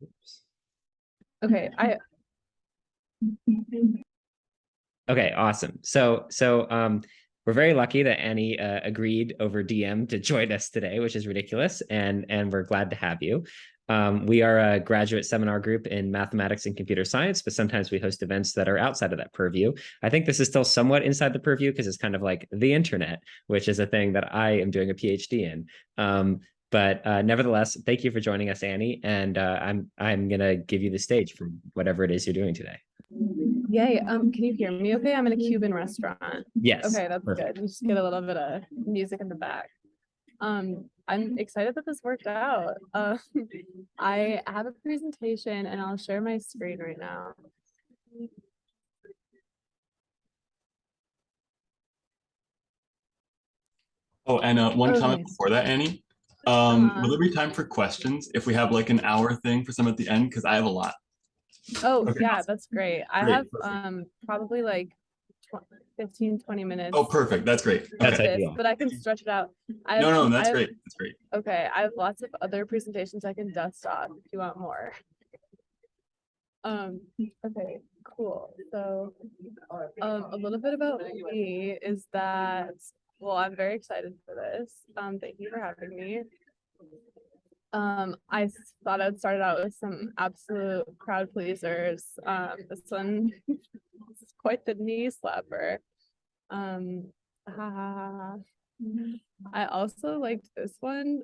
Oops. Okay, Okay, awesome. So we're very lucky that Annie agreed over DM to join us today, which is ridiculous, and we're glad to have you. We are a graduate seminar group in mathematics and computer science, but sometimes we host events that are outside of that purview. I think this is still somewhat inside the purview because it's kind of like the internet, which is a thing that I am doing a PhD in. But nevertheless, thank you for joining us, Annie, and I'm gonna give you the stage for whatever it is you're doing today. yay. Can you hear me okay? I'm in a Cuban restaurant. Yes. Okay, that's Perfect. good. You just get a little bit of music in the back. I'm excited that this worked out. I have a presentation and I'll share my screen right now. Oh, and one comment Okay. before that, Annie. Will there be time for questions if we have like an hour thing for some at the end? Because I have a lot. Oh, Okay, yeah, awesome. that's great. I Great, have perfect. probably like 15-20 minutes. Oh, perfect. That's great. That's Okay. ideal. But I can stretch it out. No, that's great. That's great. Okay, I have lots of other presentations I can dust off if you want more. Okay, cool. So, a little bit about me is that, well, I'm very excited for this. Thank you for having me. I thought I'd start out with some absolute crowd pleasers. This one is quite the knee slapper. I also liked this one.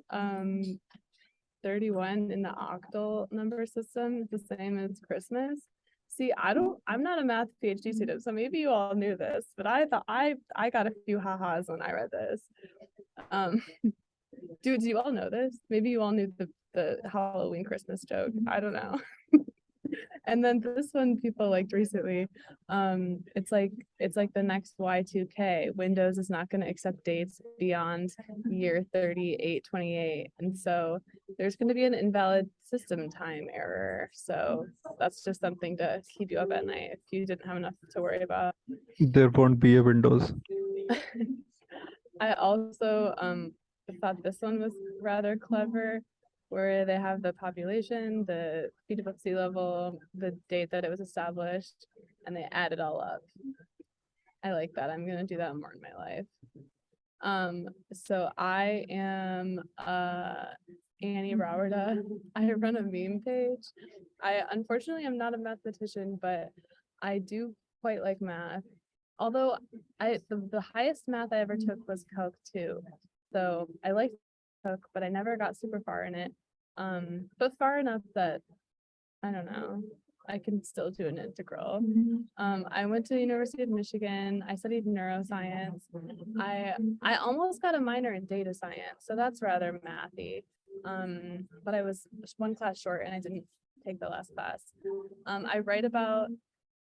31 in the octal number system, the same as Christmas. See, I'm not a math PhD student, so maybe you all knew this, but I thought I got a few ha-has when I read this. Do you all know this? Maybe you all knew the Halloween Christmas joke. I don't know. And then this one people liked recently. It's like the next Y2K. Windows is not going to accept dates beyond year 3828. And so there's going to be an invalid system time error. So that's just something to keep you up at night if you didn't have enough to worry about. There won't be a Windows. I also thought this one was rather clever, where they have the population, the feet above sea level, the date that it was established, and they add it all up. I like that. I'm gonna do that more in my life. So I am Annie Rauwerda. I run a meme page. I unfortunately am not a mathematician, but I do quite like math. Although the highest math I ever took was Calc 2. So I liked Calc, but I never got super far in it. But far enough that I don't know, I can still do an integral. I went to the University of Michigan. I studied neuroscience. I almost got a minor in data science, so that's rather mathy. But I was just one class short and I didn't take the last class. I write about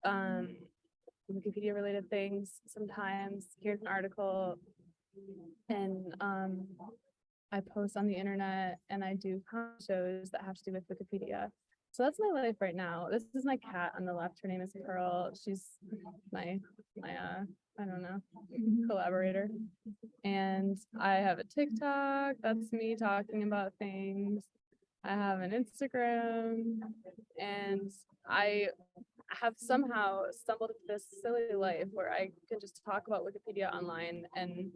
Wikipedia related things sometimes. Here's an article, and I post on the internet, and I do shows that have to do with Wikipedia. So that's my life right now. This is my cat on the left. Her name is Pearl. She's my I don't know, collaborator. And I have a TikTok. That's me talking about things. I have an Instagram, and I have somehow stumbled into this silly life where I can just talk about Wikipedia online and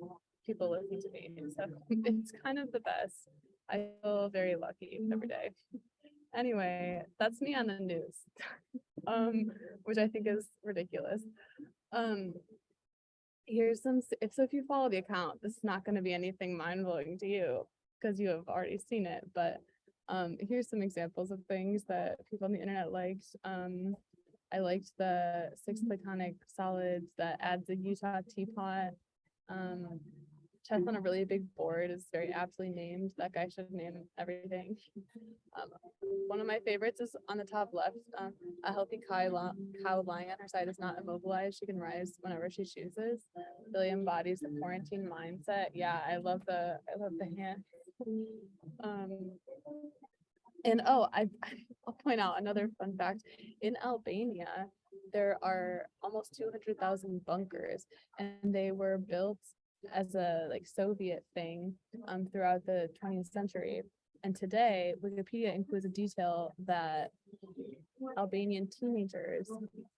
people listen to me. So it's kind of the best. I feel very lucky every day. Anyway, that's me on the news, which I think is ridiculous. Here's some, if you follow the account, this is not going to be anything mind-blowing to you because you have already seen it, but here's some examples of things that people on the internet liked. I liked the 6 platonic solids that adds a Utah teapot. Chess on a really big board is very aptly named. That guy should name everything. One of my favorites is on the top left. A healthy cow lying on her side is not immobilized. She can rise whenever she chooses. Really embodies the quarantine mindset. Yeah, I love the hand. And I'll point out another fun fact. In Albania, there are almost 200,000 bunkers, and they were built as a like Soviet thing throughout the 20th century. And today, Wikipedia includes a detail that Albanian teenagers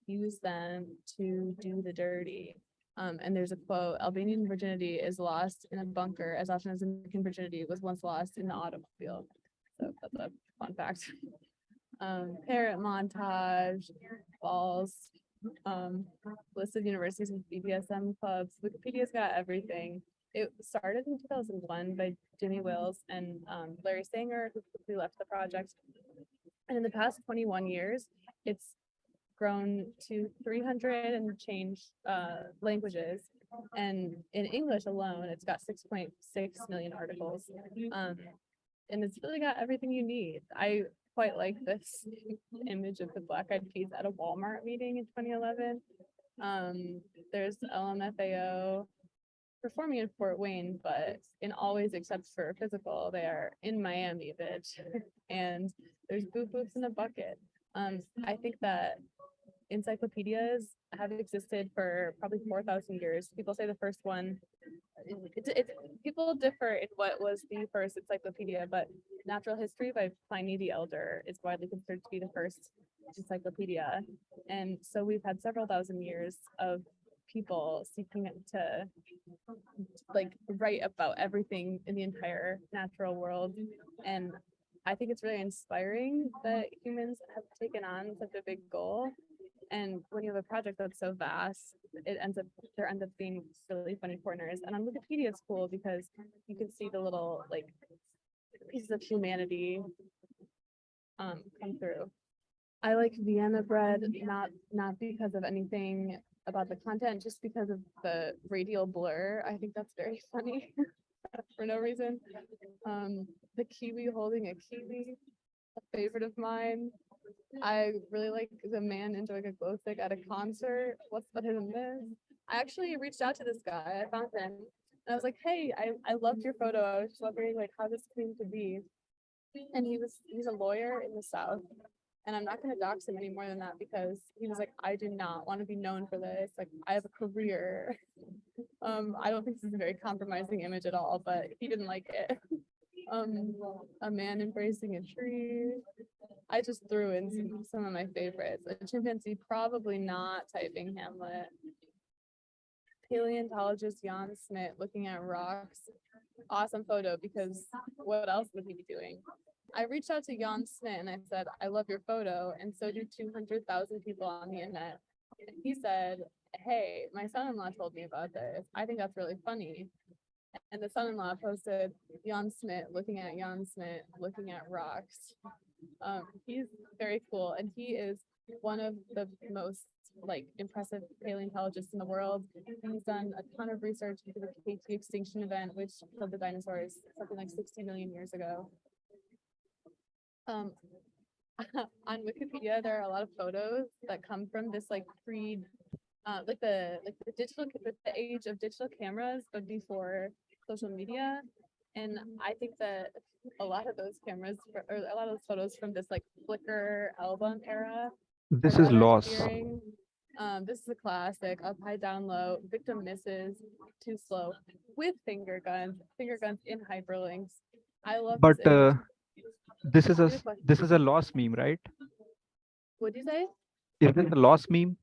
use them to do the dirty. And there's a quote, Albanian virginity is lost in a bunker as often as American virginity was once lost in the automobile. So that's a fun fact. Parent montage, balls, list of universities with BDSM clubs. Wikipedia's got everything. It started in 2001 by Jimmy Wills and Larry Sanger, who quickly left the project. And in the past 21 years, it's grown to 300 and change languages. And in English alone, it's got 6.6 million articles. And it's really got everything you need. I quite like this image of the Black Eyed Peas at a Walmart meeting in 2011. There's LMFAO performing in Fort Wayne, but in always except for physical, they are in Miami, bitch. And there's boop boops in a bucket. I think that encyclopedias have existed for probably 4,000 years. People say the first one, people differ in what was the first encyclopedia, but Natural History by Pliny the Elder is widely considered to be the first encyclopedia. And so we've had several thousand years of people seeking to like write about everything in the entire natural world. And I think it's really inspiring that humans have taken on such a big goal. And when you have a project that's so vast, there ends up being really funny corners. And on Wikipedia, it's cool because you can see the little like pieces of humanity come through. I like Vienna bread, not because of anything about the content, just because of the radial blur. I think that's very funny for no reason. The kiwi holding a kiwi, a favorite of mine. I really like the man enjoying a glow stick at a concert. What's better than this? I actually reached out to this guy. I found him and I was like, hey, I loved your photo. I was just wondering like how this came to be. And he's a lawyer in the South. And I'm not going to dox him any more than that because he was like, I do not want to be known for this. Like, I have a career. I don't think this is a very compromising image at all, but he didn't like it. A man embracing a tree. I just threw in some of my favorites. A chimpanzee probably not typing Hamlet. Paleontologist Jan Smith looking at rocks. Awesome photo because what else would he be doing? I reached out to Jan Smith and I said, I love your photo, and so do 200,000 people on the internet. And he said, hey, my son-in-law told me about this. I think that's really funny. And the son-in-law posted Jan Smith looking at Jan Smith looking at rocks. He's very cool, and he is one of the most like impressive paleontologists in the world. He's done a ton of research into the KT extinction event, which killed the dinosaurs something like 60 million years ago. On Wikipedia, there are a lot of photos that come from this like the age of digital cameras, but before social media. And I think that a lot of those cameras or a lot of those photos from this like Flickr album era. This is loss. This is a classic. Up high, down low. Victim misses. Too slow. With finger guns in hyperlinks. I love. But this this is a loss meme, right? What'd you say? Is this a loss meme?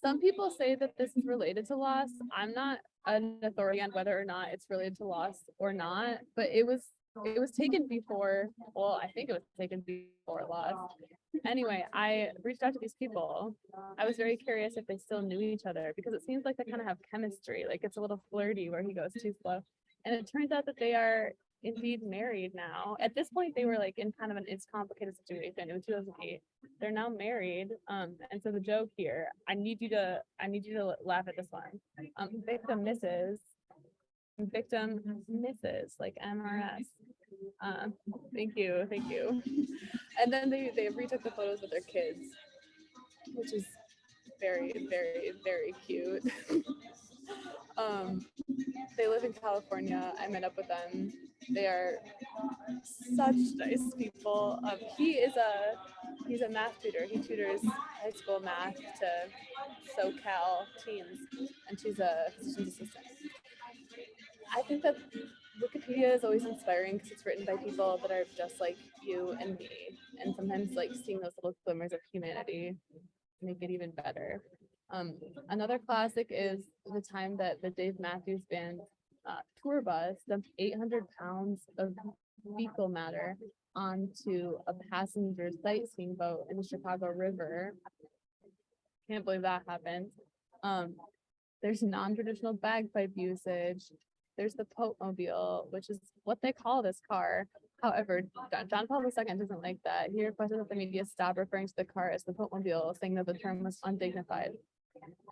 Some people say that this is related to loss. I'm not an authority on whether or not it's related to loss or not, but it was taken before. Well, I think it was taken before loss. Anyway, I reached out to these people. I was very curious if they still knew each other because it seems like they kind of have chemistry. Like it's a little flirty where he goes too slow. And it turns out that they are indeed married now. At this point, they were like in kind of it's complicated situation. It was 2008. They're now married. And so the joke here, I need you to laugh at this one. Victim misses. Victim misses, like MRS. Thank you. And then they retook the photos with their kids, which is very, very, very cute. They live in California. I met up with them. They are such nice people. He's a math tutor. He tutors high school math to SoCal teens, and she's a physician's assistant. I think that Wikipedia is always inspiring because it's written by people that are just like you and me. And sometimes like seeing those little glimmers of humanity make it even better. Another classic is the time that the Dave Matthews Band tour bus dumped 800 pounds of fecal matter onto a passenger sightseeing boat in the Chicago River. Can't believe that happened. There's non-traditional bagpipe usage. There's the Pope-mobile, which is what they call this car. However, John Paul II doesn't like that. He requested that the media stop referring to the car as the Pope-mobile, saying that the term was undignified.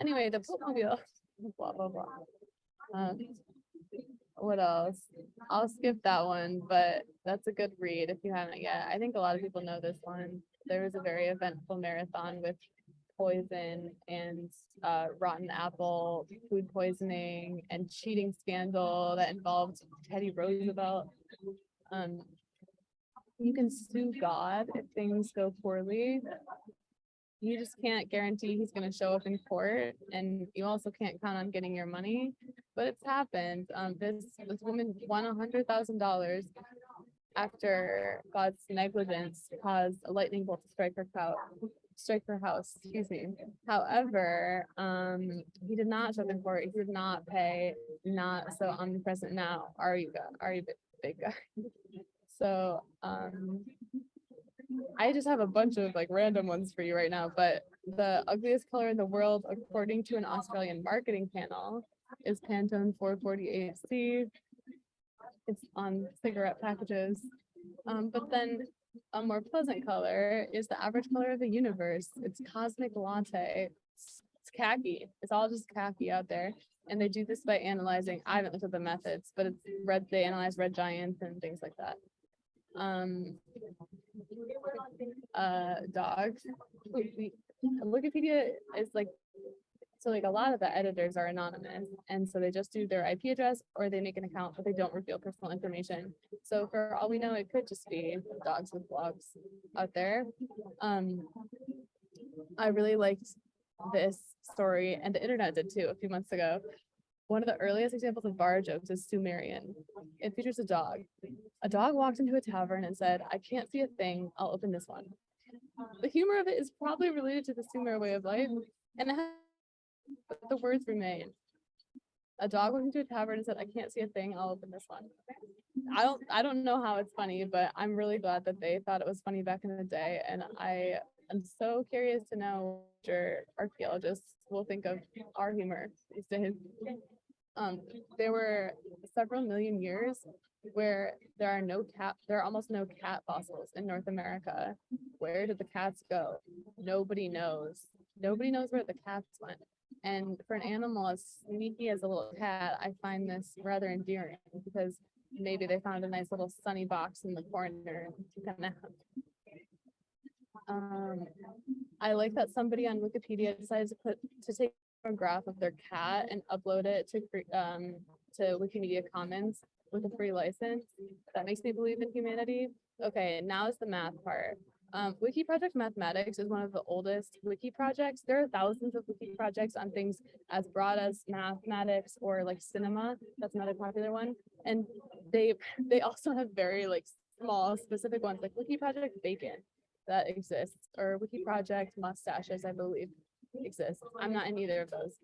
Anyway, the Pope-mobile, blah, blah, blah. What else? I'll skip that one, but that's a good read if you haven't yet. I think a lot of people know this one. There was a very eventful marathon with poison and rotten apple food poisoning and cheating scandal that involved Teddy Roosevelt. You can sue God if things go poorly. You just can't guarantee he's going to show up in court, and you also can't count on getting your money. But it's happened. This woman won $100,000 after God's negligence caused a lightning bolt to strike her house. Excuse me. However, he did not show up in court. He did not pay. Not so omnipresent now. Are you big guy? So I just have a bunch of like random ones for you right now, but the ugliest color in the world, according to an Australian marketing panel, is Pantone 448C. It's on cigarette packages. But then a more pleasant color is the average color of the universe. It's cosmic latte. It's khaki. It's all just khaki out there. And they do this by analyzing, I haven't looked at the methods, but it's red, they analyze red giants and things like that. Dogs. Wikipedia is like, so like a lot of the editors are anonymous, and so they just do their IP address or they make an account, but they don't reveal personal information. So for all we know, it could just be dogs with blogs out there. I really liked this story, and the internet did too a few months ago. One of the earliest examples of bar jokes is Sumerian. It features a dog. A dog walked into a tavern and said, "I can't see a thing, I'll open this one." The humor of it is probably related to the Sumer way of life, and but the words remain. A dog walked into a tavern and said, "I can't see a thing, I'll open this one." I don't know how it's funny, but I'm really glad that they thought it was funny back in the day, and I am so curious to know what your archaeologists will think of our humor these days. There were several million years where there are almost no cat fossils in North America. Where did the cats go? Nobody knows. Nobody knows where the cats went. And for an animal as sneaky as a little cat, I find this rather endearing because maybe they found a nice little sunny box in the corner to kind of. I like that somebody on Wikipedia decided to take a graph of their cat and upload it to Wikimedia Commons with a free license. That makes me believe in humanity. Okay, now is the math part. Wiki Project Mathematics is one of the oldest wiki projects. There are thousands of wiki projects on things as broad as mathematics or like cinema. That's another popular one. And they also have very like small specific ones like Wiki Project Bacon that exists, or Wiki Project Mustaches, I believe exists. I'm not in either of those.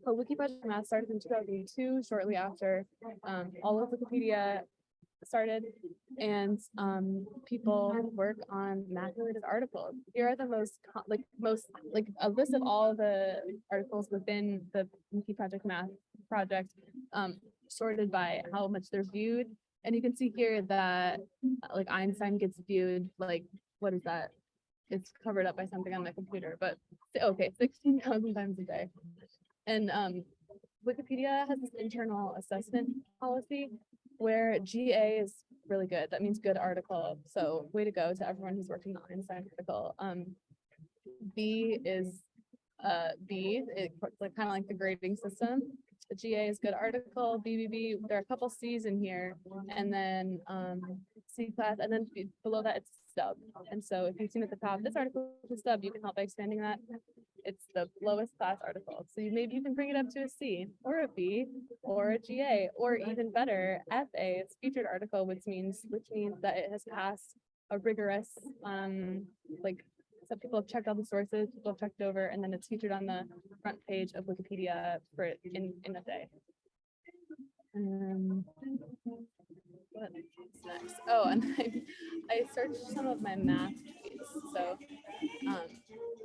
But Wiki Project Math started in 2002, shortly after all of Wikipedia started, and people work on math-related articles. Here are the most a list of all the articles within the Wiki Project Math project, sorted by how much they're viewed. And you can see here that like Einstein gets viewed like, what is that? It's covered up by something on my computer, but okay, 16,000 times a day. And Wikipedia has this internal assessment policy where GA is really good. That means good article. So way to go to everyone who's working on Einstein article. B is B, it's like kind of like the grading system. a GA is good article, BBB, there are a couple C's in here, and then C class, and then below that it's stub. And so if you've seen at the top, this article is a stub, you can help by expanding that. It's the lowest class article. So maybe you can bring it up to a C or a B or a GA, or even better, FA, it's featured article, which means that it has passed a rigorous, like, so people have checked all the sources, people have checked over, and then it's featured on the front page of Wikipedia for it in a day. What's next? Oh, and I searched some of my math tweets. So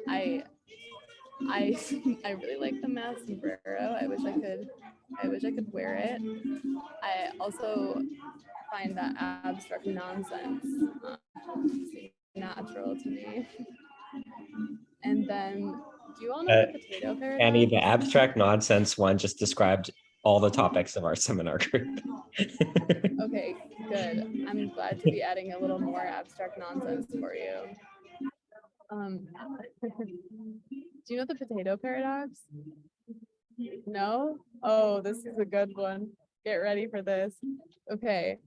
I really like the math sombrero. I wish I could wear it. I also find that abstract nonsense natural to me. And then, do you all know the potato paradox? Annie, the abstract nonsense one just described all the topics of our seminar group. Okay, good. I'm glad to be adding a little more abstract nonsense for you. Do you know the potato paradox? No? Oh, this is a good one. Get ready for this. Okay,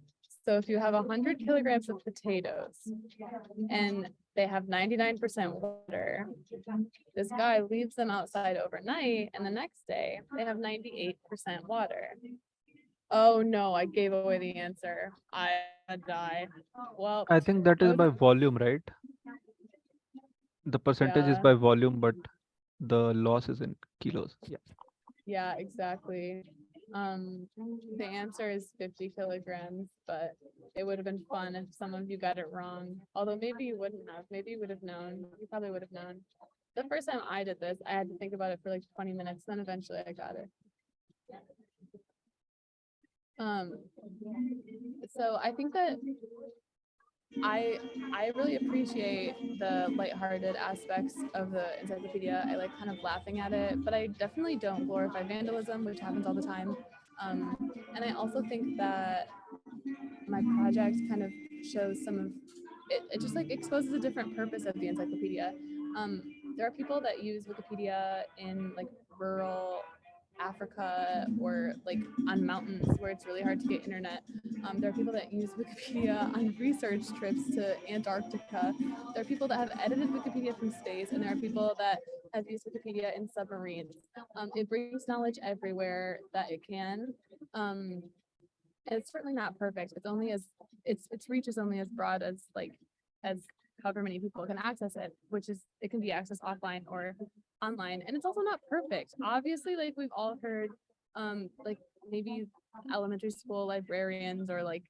so if you have 100 kilograms of potatoes and they have 99% water, this guy leaves them outside overnight, and the next day they have 98% water. Oh no, I gave away the answer. I die. Well, I think that is by volume, right? The percentage is Yeah. by volume, but the loss is in kilos. Yeah. yeah, exactly. The answer is 50 kilograms, but it would have been fun if some of you got it wrong. Although maybe you wouldn't have. Maybe you would have known. You probably would have known. The first time I did this, I had to think about it for like 20 minutes. Then eventually I got it. So I think that I really appreciate the lighthearted aspects of the encyclopedia. I like kind of laughing at it, but I definitely don't glorify vandalism, which happens all the time. And I also think that my project kind of shows some of it, it just like exposes a different purpose of the encyclopedia. There are people that use Wikipedia in like rural Africa or like on mountains where it's really hard to get internet. There are people that use Wikipedia on research trips to Antarctica. There are people that have edited Wikipedia from space, and there are people that have used Wikipedia in submarines. It brings knowledge everywhere that it can. And it's certainly not perfect. It's only as its reach is only as broad as however many people can access it, which is it can be accessed offline or online. And it's also not perfect. Obviously, like we've all heard, like maybe elementary school librarians or like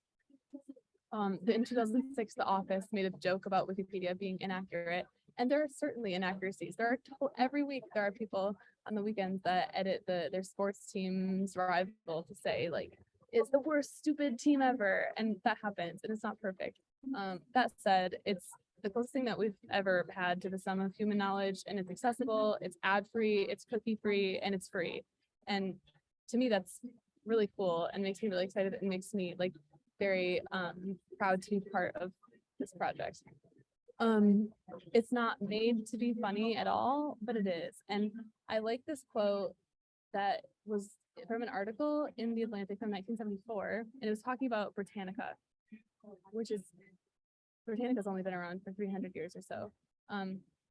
in 2006, The Office made a joke about Wikipedia being inaccurate. And there are certainly inaccuracies. There are every week there are people on the weekends that edit their sports team's rival to say like it's the worst stupid team ever, and that happens, and it's not perfect. That said, it's the closest thing that we've ever had to the sum of human knowledge, and it's accessible, it's ad-free, it's cookie-free, and it's free. And to me, that's really cool and makes me really excited and makes me like very proud to be part of this project. It's not made to be funny at all, but it is. And I like this quote that was from an article in The Atlantic from 1974, and it was talking about Britannica, Britannica's only been around for 300 years or so.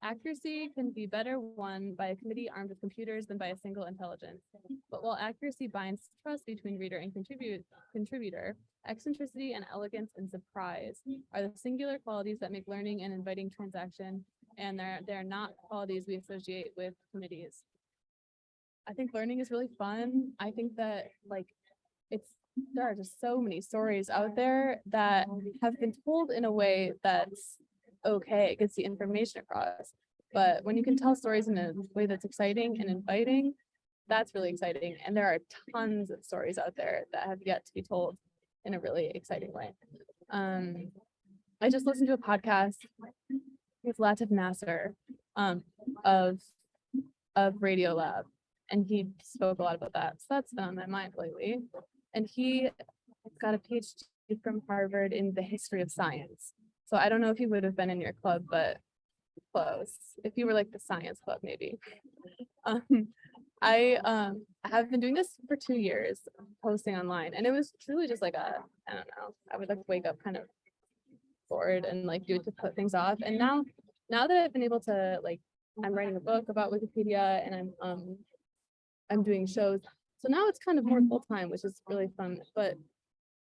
Accuracy can be better won by a committee armed with computers than by a single intelligence. But while accuracy binds trust between reader and contributor, eccentricity and elegance and surprise are the singular qualities that make learning an inviting transaction, and they're not qualities we associate with committees. I think learning is really fun. I think that like there are just so many stories out there that have been told in a way that's okay, it gets the information across. But when you can tell stories in a way that's exciting and inviting, that's really exciting. And there are tons of stories out there that have yet to be told in a really exciting way. I just listened to a podcast with Latif Nasser of Radiolab, and he spoke a lot about that. So that's been on my mind lately. And he got a PhD from Harvard in the history of science. So I don't know if he would have been in your club, but close. If you were like the science club, maybe. I have been doing this for 2 years, posting online, and it was truly just like I don't know, I would like wake up kind of bored and like do it to put things off. And now that I've been able to like, I'm writing a book about Wikipedia and I'm doing shows. So now it's kind of more full-time, which is really fun. But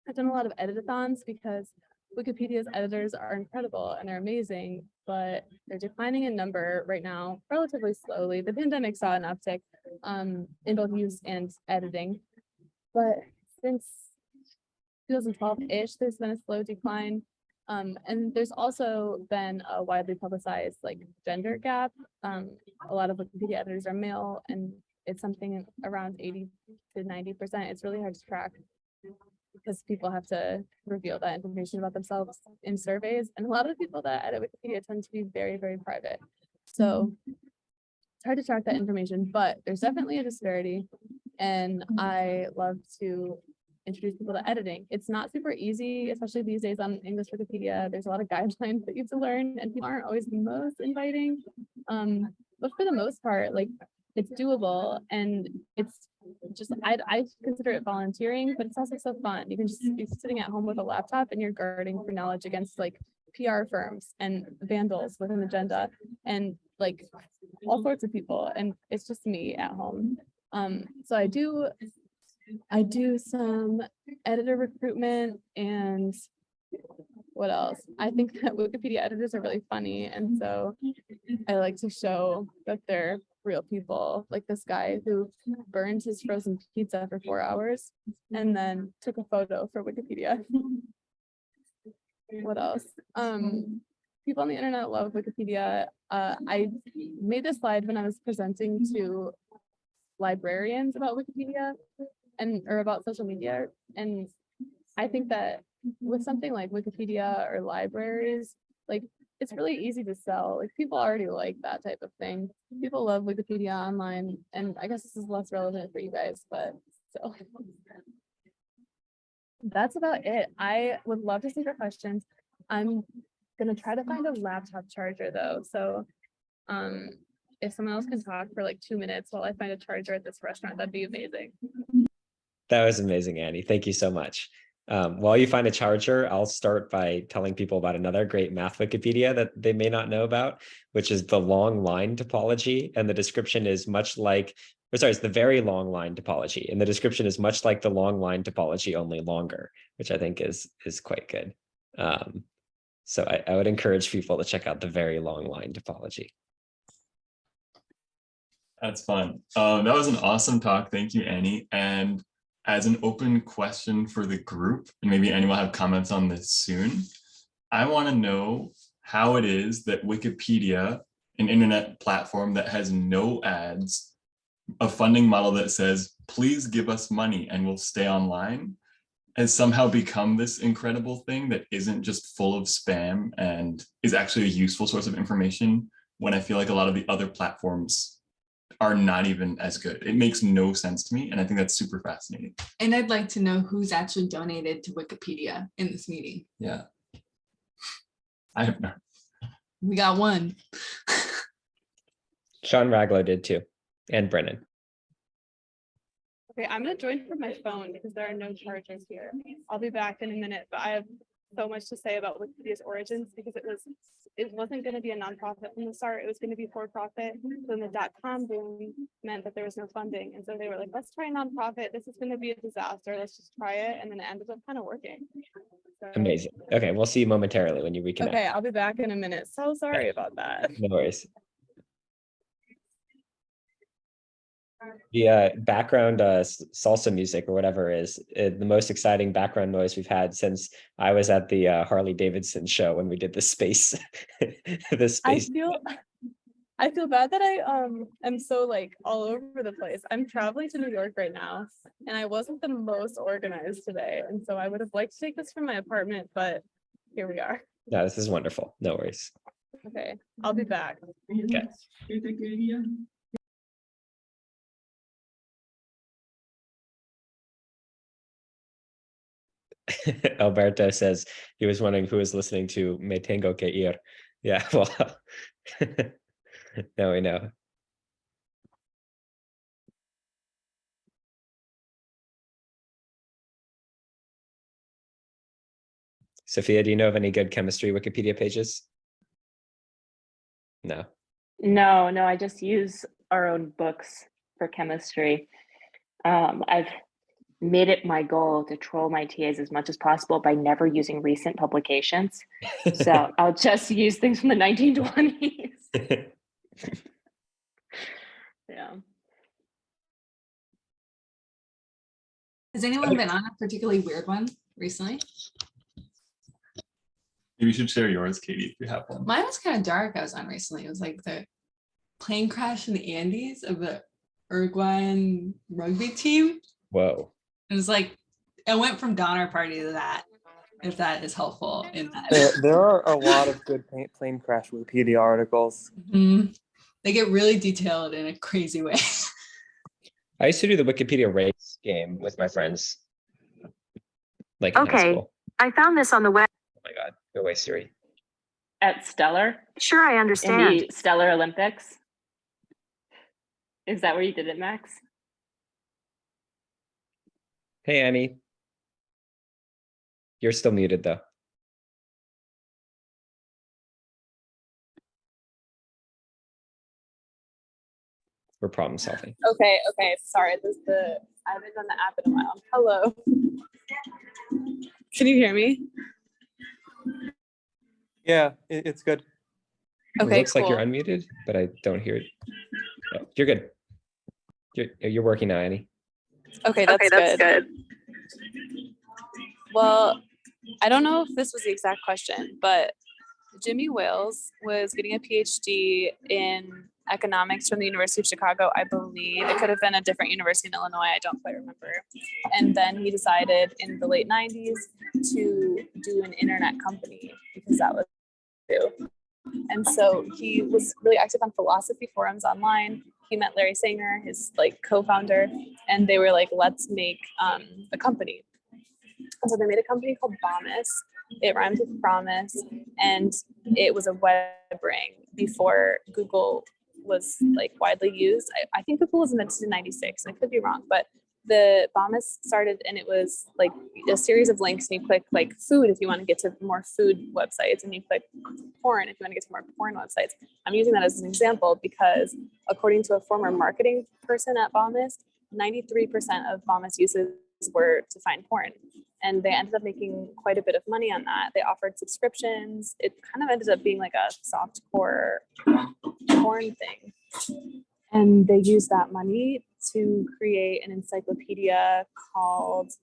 I've done a lot of editathons because Wikipedia's editors are incredible and they're amazing, but they're declining in number right now, relatively slowly. The pandemic saw an uptick in both use and editing. But since 2012-ish, there's been a slow decline. And there's also been a widely publicized like gender gap. A lot of Wikipedia editors are male, and it's something around 80 to 90%. It's really hard to track because people have to reveal that information about themselves in surveys. And a lot of the people that edit Wikipedia tend to be very, very private. So it's hard to track that information, but there's definitely a disparity. And I love to introduce people to editing. It's not super easy, especially these days on English Wikipedia. There's a lot of guidelines that you have to learn, and people aren't always the most inviting. But for the most part, like it's doable, and it's just I consider it volunteering, but it's also so fun. You can just be sitting at home with a laptop and you're guarding for knowledge against like PR firms and vandals with an agenda and like all sorts of people, and it's just me at home. So I do some editor recruitment, and what else? I think that Wikipedia editors are really funny, and so I like to show that they're real people, like this guy who burned his frozen pizza for 4 hours and then took a photo for Wikipedia. What else? People on the internet love Wikipedia. I made this slide when I was presenting to librarians about Wikipedia or about social media. And I think that with something like Wikipedia or libraries, like it's really easy to sell. Like people already like that type of thing. People love Wikipedia online, and I guess this is less relevant for you guys, but so that's about it. I would love to see your questions. I'm gonna try to find a laptop charger though. So if someone else can talk for like 2 minutes while I find a charger at this restaurant, that'd be amazing. That was amazing, Annie. Thank you so much. While you find a charger, I'll start by telling people about another great math Wikipedia that they may not know about, which is the long line topology. And the description is much like, or sorry, it's the very long line topology. And the description is much like the long line topology, only longer, which I think is quite good. So I would encourage people to check out the very long line topology. That's fun. That was an awesome talk. Thank you, Annie. And as an open question for the group, and maybe Annie will have comments on this soon, I want to know how it is that Wikipedia, an internet platform that has no ads, a funding model that says, please give us money and we'll stay online, has somehow become this incredible thing that isn't just full of spam and is actually a useful source of information, when I feel like a lot of the other platforms are not even as good. It makes no sense to me, and I think that's super fascinating. And I'd like to know who's actually donated to Wikipedia in this meeting. Yeah. I have not. We got one. Sean Raglow did too, and Brennan. Okay, I'm gonna join from my phone because there are no chargers here. I'll be back in a minute, but I have so much to say about Wikipedia's origins because it wasn't going to be a nonprofit from the start. It was going to be for profit. Then the .com boom meant that there was no funding, and so they were like, "Let's try a nonprofit. This is going to be a disaster. Let's just try it." And then it ended up kind of working. So, Amazing. Okay, we'll see you momentarily when you reconnect. okay, I'll be back in a minute. So sorry about that. No worries. The background salsa music or whatever is the most exciting background noise we've had since I was at the Harley Davidson show when we did the space. The space. I feel bad that I am so like all over the place. I'm traveling to New York right now, and I wasn't the most organized today, and so I would have liked to take this from my apartment, but here we are. No, this is wonderful. No worries. Okay, I'll be back. Okay. Alberto says he was wondering who is listening to Me Tengo Que Ir. Yeah, well, now we know. Sophia, do you know of any good chemistry Wikipedia pages? No. No, I just use our own books for chemistry. I've made it my goal to troll my TAs as much as possible by never using recent publications. So I'll just use things from the 1920s. Yeah. Has anyone been on a particularly weird one recently? Maybe you should share yours, Katie, if you have one. Mine was kind of dark. I was on recently. It was like the plane crash in the Andes of the Uruguayan rugby team. Whoa. It was like, I went from Donner Party to that, if that is helpful in that. There are a lot of good plane crash Wikipedia articles. Mhm. They get really detailed in a crazy way. I used to do the Wikipedia race game with my friends. Like in high Okay, school. I found this on the web. Oh my God, go away, Siri. At Stellar, Sure, I in understand. the Stellar Olympics. Is that where you did it, Max? Hey, Annie. You're still muted though. We're problem solving. Okay, sorry, I haven't done the app in a while. Hello. Can you hear me? Yeah, it's good. It Okay, looks like you're cool. unmuted, but I don't hear it. Oh, you're good. You're working now, Annie. Okay, that's good. Well, I don't know if this was the exact question, but Jimmy Wales was getting a PhD in economics from the University of Chicago, I believe. It could have been a different university in Illinois, I don't quite remember. And then he decided in the late 90s to do an internet company because that was too. And so he was really active on philosophy forums online. He met Larry Sanger, his like co-founder, and they were like, let's make a company. And so they made a company called Bomis. It rhymes with promise, and it was a web ring before Google was like widely used. I think Google was invented in '96, and I could be wrong, but the Bomis started, and it was like a series of links, and you click like food if you want to get to more food websites, and you click porn if you want to get to more porn websites. I'm using that as an example because according to a former marketing person at Bomis, 93% of Bomis uses were to find porn. And they ended up making quite a bit of money on that. They offered subscriptions. It kind of ended up being like a soft core porn thing. And they used that money to create an encyclopedia called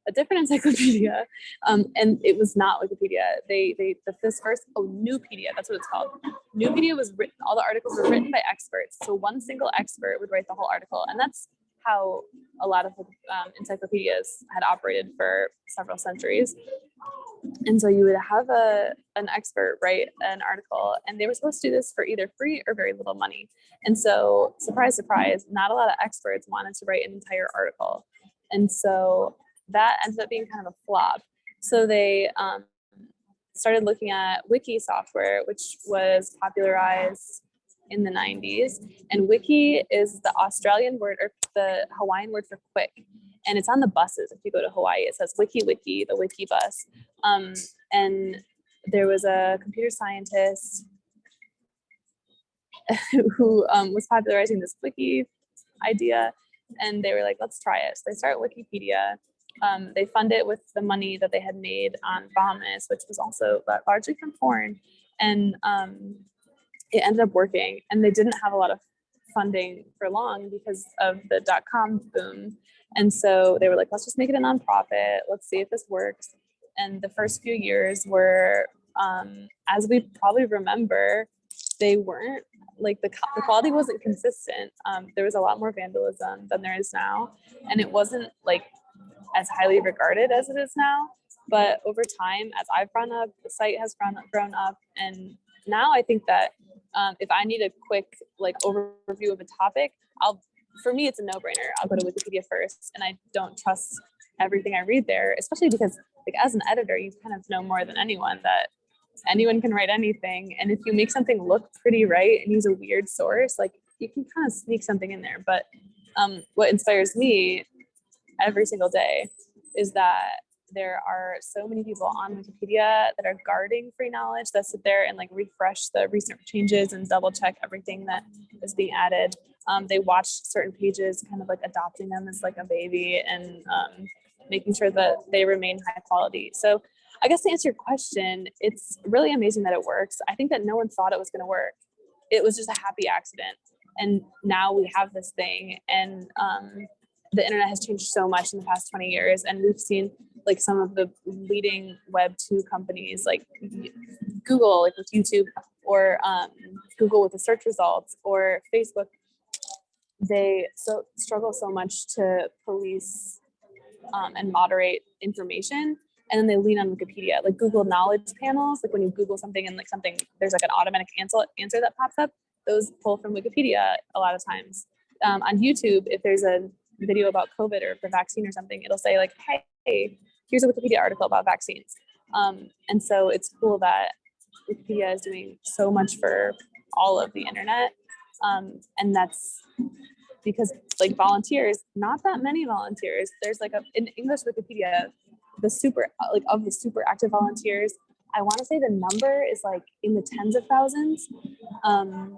a different encyclopedia. And it was not Wikipedia. This first, Newpedia, that's what it's called. Newpedia was written, all the articles were written by experts. So one single expert would write the whole article. And that's how a lot of encyclopedias had operated for several centuries. And so you would have an expert write an article, and they were supposed to do this for either free or very little money. And so, surprise, surprise, not a lot of experts wanted to write an entire article. And so that ended up being kind of a flop. So they started looking at wiki software, which was popularized in the 90s. And wiki is the Australian word or the Hawaiian word for quick. And it's on the buses. If you go to Hawaii, it says wiki, the wiki bus. And there was a computer scientist who was popularizing this wiki idea. And they were like, let's try it. So they start Wikipedia. They fund it with the money that they had made on Bomis, which was also largely from porn. And it ended up working, and they didn't have a lot of funding for long because of the .com boom. And so they were like, let's just make it a nonprofit. Let's see if this works. And the first few years were, as we probably remember, they weren't like the quality wasn't consistent. There was a lot more vandalism than there is now. And it wasn't like as highly regarded as it is now. But over time, as I've grown up, the site has grown up. And now I think that if I need a quick like overview of a topic, for me, it's a no-brainer. I'll go to Wikipedia first, and I don't trust everything I read there, especially because like as an editor, you kind of know more than anyone that anyone can write anything. And if you make something look pretty right and use a weird source, like you can kind of sneak something in there. But what inspires me every single day is that there are so many people on Wikipedia that are guarding free knowledge, that sit there and like refresh the recent changes and double check everything that is being added. They watch certain pages, kind of like adopting them as like a baby, and making sure that they remain high quality. So I guess to answer your question, it's really amazing that it works. I think that no one thought it was going to work. It was just a happy accident. And now we have this thing, and the internet has changed so much in the past 20 years. And we've seen like some of the leading Web 2 companies like Google, like with YouTube, or Google with the search results, or Facebook. They struggle so much to police and moderate information. And then they lean on Wikipedia, like Google knowledge panels. Like when you Google something and like something, there's like an automatic answer that pops up. Those pull from Wikipedia a lot of times. On YouTube, if there's a video about COVID or the vaccine or something, it'll say like, hey, here's a Wikipedia article about vaccines. And so it's cool that Wikipedia is doing so much for all of the internet. And that's because like volunteers, not that many volunteers. There's like in English Wikipedia, the super active volunteers, I want to say the number is like in the tens of thousands. And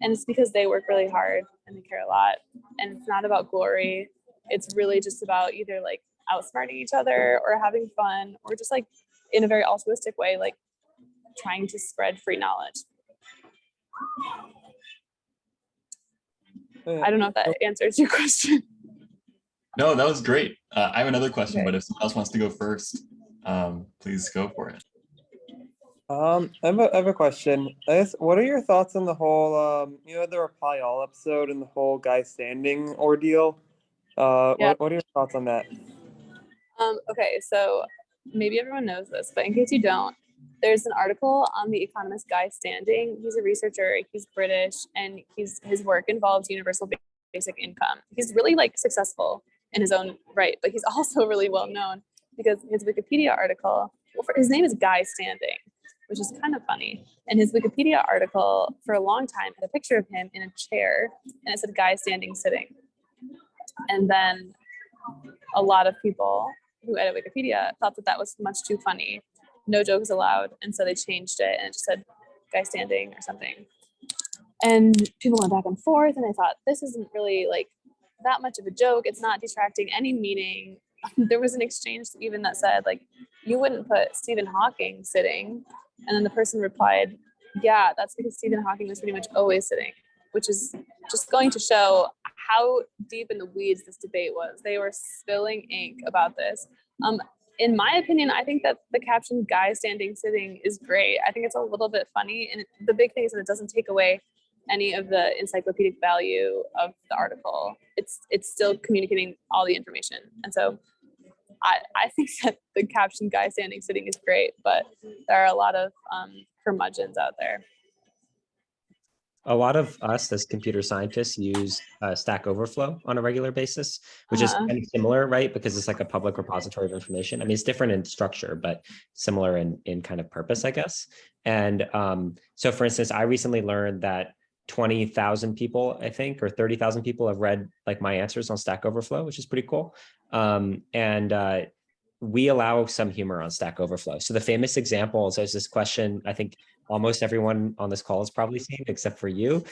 it's because they work really hard and they care a lot. And it's not about glory. It's really just about either like outsmarting each other or having fun, or just like in a very altruistic way, like trying to spread free knowledge. I don't know if that answers your question. No, that was great. I have another question, Okay. but if someone else wants to go first, please go for it. I have a question. What are your thoughts on the whole, the Reply All episode and the whole guy standing ordeal? Yeah. What are your thoughts on that? Okay, so maybe everyone knows this, but in case you don't, there's an article on the economist Guy Standing. He's a researcher, he's British, and his work involves universal basic income. He's really like successful in his own right, but he's also really well known because his Wikipedia article, his name is Guy Standing, which is kind of funny. And his Wikipedia article for a long time had a picture of him in a chair, and it said Guy Standing Sitting. And then a lot of people who edit Wikipedia thought that that was much too funny. No jokes allowed. And so they changed it and it just said Guy Standing or something. And people went back and forth, and I thought, this isn't really like that much of a joke. It's not detracting any meaning. There was an exchange even that said like, you wouldn't put Stephen Hawking sitting. And then the person replied, yeah, that's because Stephen Hawking was pretty much always sitting, which is just going to show how deep in the weeds this debate was. They were spilling ink about this. In my opinion, I think that the caption Guy Standing Sitting is great. I think it's a little bit funny. And the big thing is that it doesn't take away any of the encyclopedic value of the article. It's still communicating all the information. And so I think that the caption Guy Standing Sitting is great, but there are a lot of curmudgeons out there. A lot of us as computer scientists use Stack Overflow on a regular basis, which is kind of similar, right? Because it's like a public repository of information. I mean, it's different in structure, but similar in kind of purpose, I guess. And so for instance, I recently learned that 20,000 people, I think, or 30,000 people have read like my answers on Stack Overflow, which is pretty cool. We allow some humor on Stack Overflow. So the famous examples, there's this question, I think almost everyone on this call has probably seen, except for you,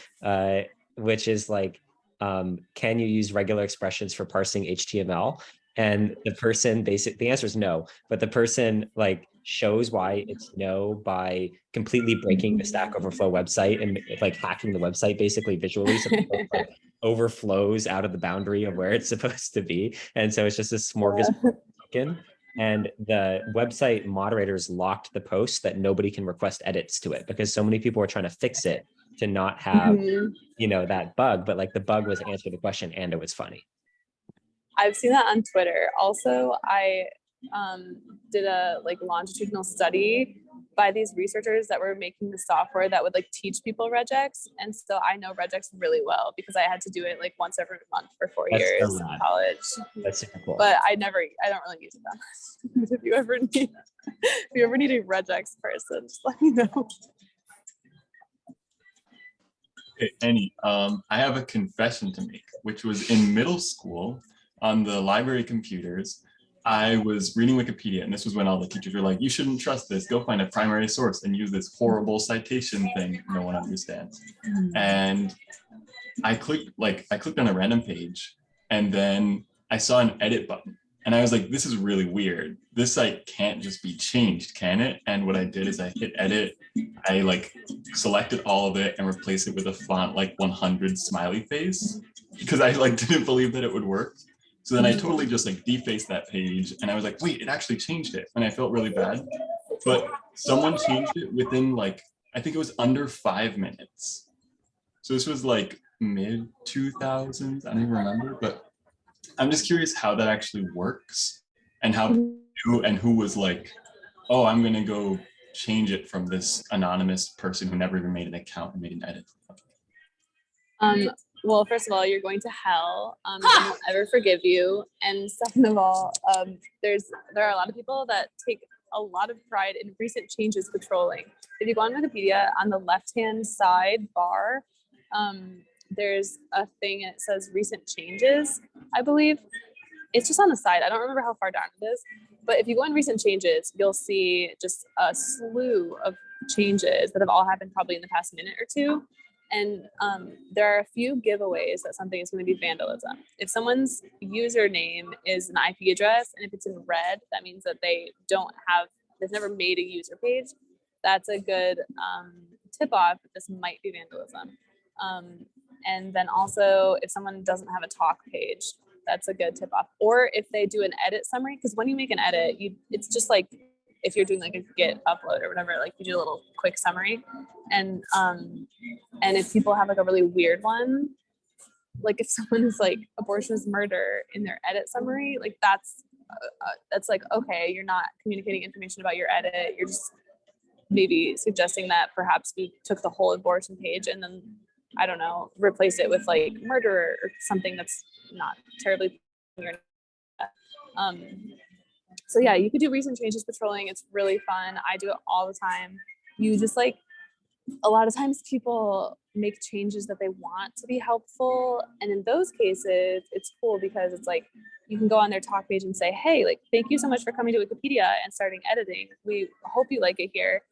which is like, can you use regular expressions for parsing HTML? And the person the answer is no, but the person like shows why it's no by completely breaking the Stack Overflow website and like hacking the website basically visually, so it like overflows out of the boundary of where it's supposed to be. And so it's just a smorgasbord token. And the website moderators locked the post that nobody can request edits to it because so many people were trying to fix it to not have, that bug, but like the bug was answer the question and it was funny. I've seen that on Twitter. Also, I did a like longitudinal study by these researchers that were making the software that would like teach people regex. And so I know regex really well because I had to do it like once every month for 4 That's years so in rad. college. That's super cool. But I don't really use it that much. If you ever need a regex person, just let me know. Okay, Annie, I have a confession to make, which was in middle school on the library computers. I was reading Wikipedia, and this was when all the teachers were like, you shouldn't trust this, go find a primary source and use this horrible citation thing no one understands. And I clicked on a random page, and then I saw an edit button, and I was like, this is really weird. This site can't just be changed, can it? And what I did is I hit edit, I like selected all of it and replaced it with a font like 100 smiley face, because I like didn't believe that it would work. So then I totally just like defaced that page, and I was like, wait, it actually changed it. And I felt really bad, but someone changed it within like, I think it was under 5 minutes. So this was like mid 2000s, I don't even remember, but I'm just curious how that actually works, and how who was like, oh, I'm gonna go change it from this anonymous person who never even made an account and made an edit. Well, first of all, you're going to hell. I won't ever forgive you. And second of all, there are a lot of people that take a lot of pride in recent changes patrolling. If you go on Wikipedia, on the left-hand side bar, there's a thing and it says recent changes, I believe. It's just on the side. I don't remember how far down it is. But if you go on recent changes, you'll see just a slew of changes that have all happened probably in the past minute or two. And there are a few giveaways that something is going to be vandalism. If someone's username is an IP address, and if it's in red, that means that they've never made a user page. That's a good tip off that this might be vandalism. And then also if someone doesn't have a talk page, that's a good tip off. Or if they do an edit summary, because when you make an edit, it's just like if you're doing like a Git upload or whatever, like you do a little quick summary. And if people have like a really weird one, like if someone is like abortion is murder in their edit summary, like that's like, okay, you're not communicating information about your edit. You're just maybe suggesting that perhaps we took the whole abortion page and then, I don't know, replace it with like murderer or something that's not terribly. So yeah, you could do recent changes patrolling. It's really fun. I do it all the time. You just like, a lot of times people make changes that they want to be helpful. And in those cases, it's cool because it's like, you can go on their talk page and say, hey, like, thank you so much for coming to Wikipedia and starting editing. We hope you like it here.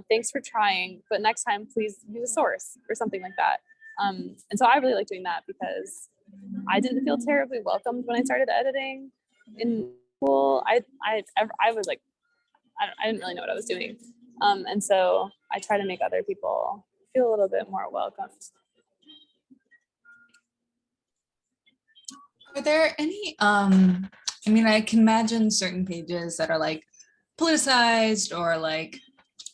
Thanks for trying, but next time, please use a source or something like that. And so I really like doing that because I didn't feel terribly welcomed when I started editing in school. I was like, I didn't really know what I was doing. And so I try to make other people feel a little bit more welcomed. Are there any, I mean, I can imagine certain pages that are like politicized or like,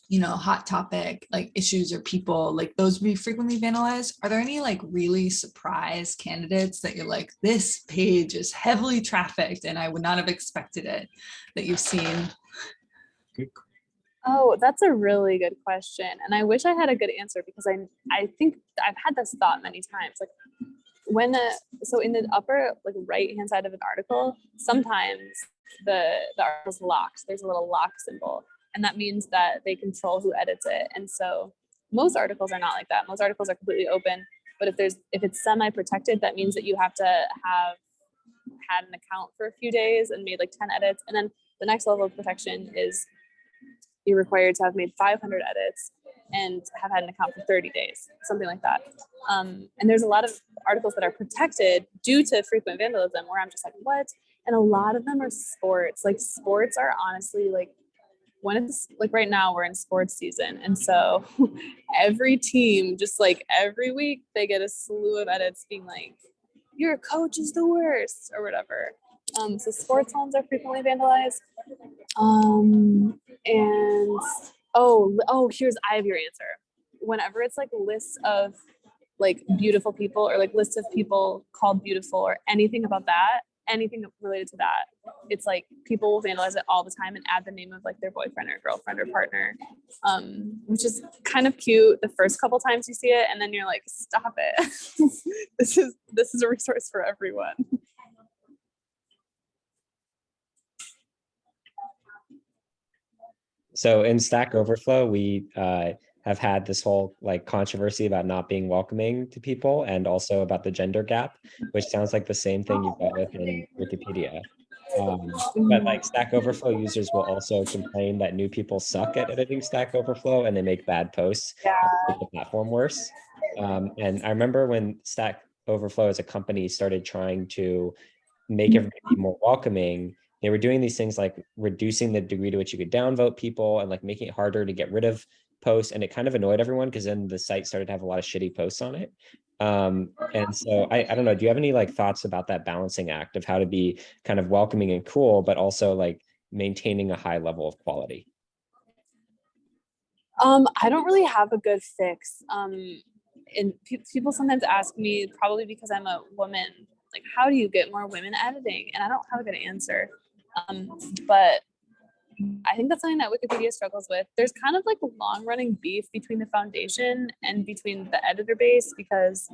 you know, hot topic, like issues or people, like those be frequently vandalized. Are there any like really surprise candidates that you're like, this page is heavily trafficked and I would not have expected it, that you've seen? Oh, that's a really good question. And I wish I had a good answer because I think I've had this thought many times. Like when, so in the upper like right-hand side of an article, sometimes the article's locked. There's a little lock symbol. And that means that they control who edits it. And so most articles are not like that. Most articles are completely open. But if it's semi-protected, that means that you have to have had an account for a few days and made like 10 edits. And then the next level of protection is you're required to have made 500 edits and have had an account for 30 days, something like that. And there's a lot of articles that are protected due to frequent vandalism where I'm just like, what? And a lot of them are sports. Like sports are honestly like, when it's like right now we're in sports season. And so every team, just like every week they get a slew of edits being like, your coach is the worst or whatever. So sports ones are frequently vandalized. And I have your answer. Whenever it's like lists of like beautiful people or like lists of people called beautiful or anything about that, anything related to that, it's like people will vandalize it all the time and add the name of like their boyfriend or girlfriend or partner, which is kind of cute the first couple times you see it, and then you're like, stop it. this is a resource for everyone. So in Stack Overflow, we have had this whole like controversy about not being welcoming to people and also about the gender gap, which sounds like the same thing you've got with in Wikipedia. But like Stack Overflow users will also complain that new people suck at editing Stack Overflow and they make bad posts, Yeah. make the platform worse. And I remember when Stack Overflow as a company started trying to make everybody be more welcoming, they were doing these things like reducing the degree to which you could downvote people and like making it harder to get rid of posts. And it kind of annoyed everyone because then the site started to have a lot of shitty posts on it. And so I don't know, do you have any like thoughts about that balancing act of how to be kind of welcoming and cool, but also like maintaining a high level of quality? I don't really have a good fix. And people sometimes ask me, probably because I'm a woman, like, how do you get more women editing? And I don't have a good answer. But I think that's something that Wikipedia struggles with. There's kind of like a long running beef between the foundation and between the editor base because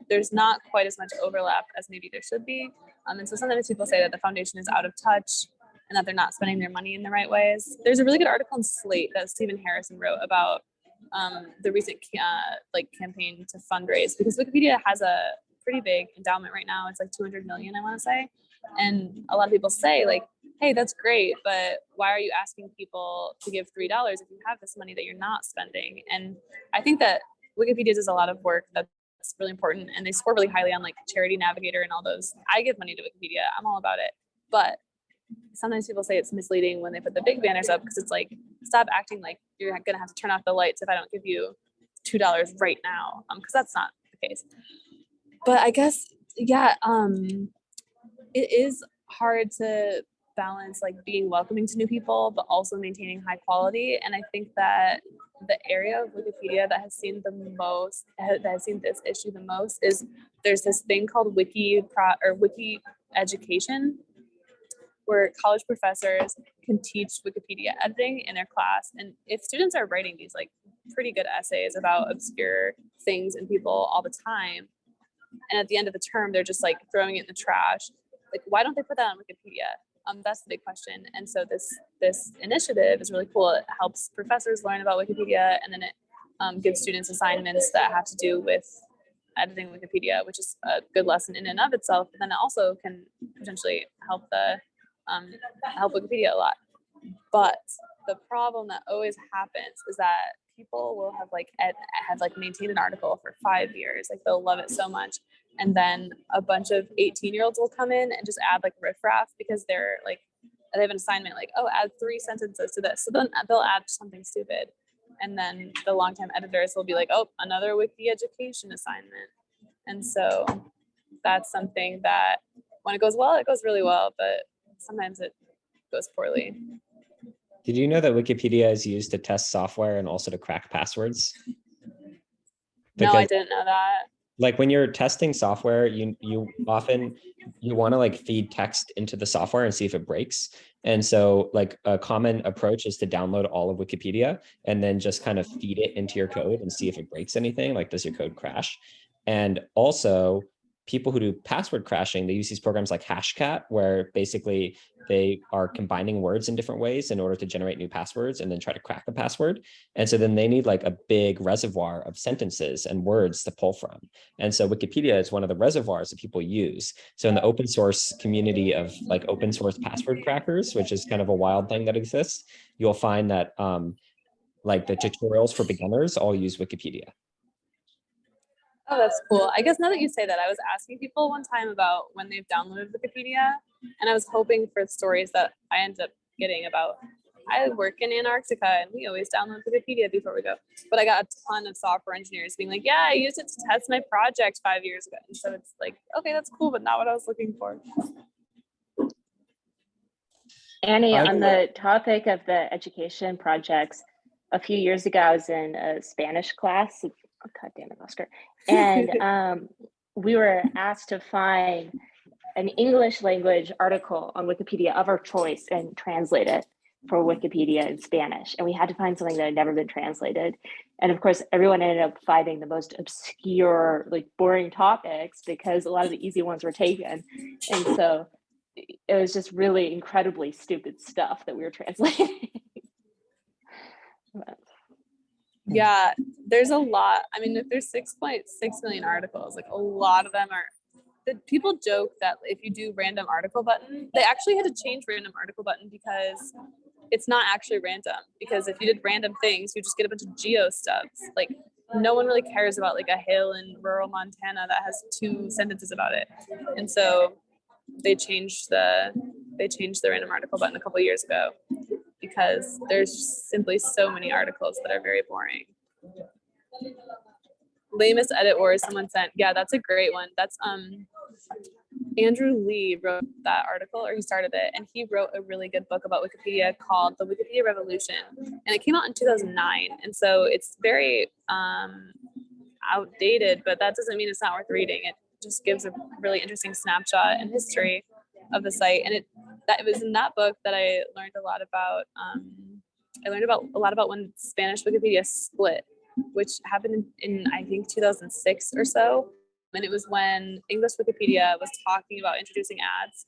there's not quite as much overlap as maybe there should be. And so sometimes people say that the foundation is out of touch and that they're not spending their money in the right ways. There's a really good article in Slate that Stephen Harrison wrote about the recent campaign to fundraise, because Wikipedia has a pretty big endowment right now. It's like 200 million, I want to say. And a lot of people say like, hey, that's great, but why are you asking people to give $3 if you have this money that you're not spending? And I think that Wikipedia does a lot of work that's really important, and they score really highly on like Charity Navigator and all those. I give money to Wikipedia, I'm all about it. But sometimes people say it's misleading when they put the big banners up, because it's like, stop acting like you're gonna have to turn off the lights if I don't give you $2 right now, because that's not the case. But I guess, yeah, it is hard to balance like being welcoming to new people, but also maintaining high quality. And I think that the area of Wikipedia that has seen this issue the most is there's this thing called Wiki education, where college professors can teach Wikipedia editing in their class. And if students are writing these like pretty good essays about obscure things and people all the time, and at the end of the term, they're just like throwing it in the trash, like, why don't they put that on Wikipedia? That's the big question. And so this initiative is really cool. It helps professors learn about Wikipedia, and then it gives students assignments that have to do with editing Wikipedia, which is a good lesson in and of itself. But then it also can potentially help help Wikipedia a lot. But the problem that always happens is that people will have maintained an article for 5 years, like they'll love it so much, and then a bunch of 18-year-olds will come in and just add like riffraff because they're like, they have an assignment like, oh, add 3 sentences to this, so then they'll add something stupid, and then the longtime editors will be like, oh, another wiki education assignment. And so that's something that when it goes well, it goes really well, but sometimes it goes poorly. Did you know that Wikipedia is used to test software and also to crack passwords? No, I didn't know that. Like when you're testing software, you often want to like feed text into the software and see if it breaks. And so like a common approach is to download all of Wikipedia and then just kind of feed it into your code and see if it breaks anything, like does your code crash? And also people who do password crashing, they use these programs like Hashcat, where basically they are combining words in different ways in order to generate new passwords and then try to crack the password. And so then they need like a big reservoir of sentences and words to pull from. And so Wikipedia is one of the reservoirs that people use. So in the open source community of like open source password crackers, which is kind of a wild thing that exists, you'll find that like the tutorials for beginners all use Wikipedia. Oh, that's cool. I guess now that you say that, I was asking people one time about when they've downloaded Wikipedia, and I was hoping for stories that I ended up getting about, I work in Antarctica and we always download Wikipedia before we go. But I got a ton of software engineers being like, yeah, I used it to test my project 5 years ago. And so it's like, okay, that's cool, but not what I was looking for. Annie, on the topic of the education projects, a few years ago, I was in a Spanish class. Oh, God damn it, Oscar. And we were asked to find an English language article on Wikipedia of our choice and translate it for Wikipedia in Spanish. And we had to find something that had never been translated. And of course, everyone ended up finding the most obscure, like boring topics because a lot of the easy ones were taken. And so it was just really incredibly stupid stuff that we were translating. Yeah, there's a lot. I mean, if there's 6.6 million articles, like a lot of them are, the people joke that if you do random article button, they actually had to change random article button because it's not actually random. Because if you did random things, you just get a bunch of geo stubs. Like no one really cares about like a hill in rural Montana that has 2 sentences about it. And so they changed the random article button a couple of years ago because there's simply so many articles that are very boring. Lamest edit wars someone sent. Yeah, that's a great one. That's Andrew Lee wrote that article, or he started it, and he wrote a really good book about Wikipedia called The Wikipedia Revolution, and it came out in 2009, and so it's very outdated, but that doesn't mean it's not worth reading. It just gives a really interesting snapshot and history of the site, and it was in that book that I learned a lot about. I learned a lot about when Spanish Wikipedia split, which happened in I think 2006 or so. And it was when English Wikipedia was talking about introducing ads,